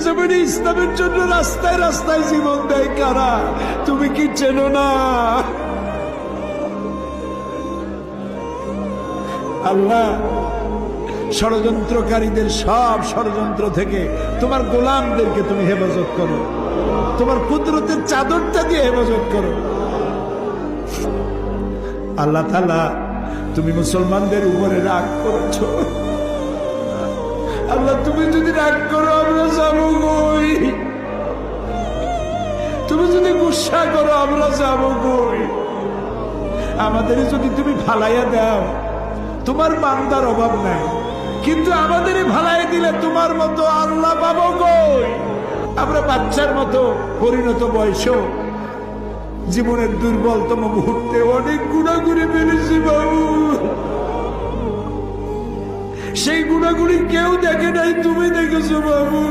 জমিনে ইসলামের জন্য রাস্তায় রাস্তায় জীবন দেয় কারা? তুমি কি চেনো না? আল্লাহ, ষড়যন্ত্রকারীদের সব ষড়যন্ত্র থেকে তোমার গোলামদেরকে তুমি হেফাজত করো, তোমার কুদরতের চাদরটা দিয়ে হেফাজত করো। আল্লাহ তাআলা, তুমি মুসলমানদের উপরে রাগ করেছ। আল্লাহ, তুমি যদি রাগ করো আমরা যাবো কই? তুমি যদি গুসা করো আমরা যাবো কই? আমাদের যদি তুমি ফালাইয়া দাও, তোমার বান্দার অভাব নাই, কিন্তু আমাদের ভালাই দিলে তোমার মতো আল্লাহ পাবো কই? আমরা বাচ্চার মতো পরিণত বয়সেও জীবনের দুর্বলতম মুহূর্তে অনেক গুনাহ করে ফেলেছি বাবু। সেই গুনাহগুলি কেউ দেখে নাই, তুমি দেখেছো বাবু।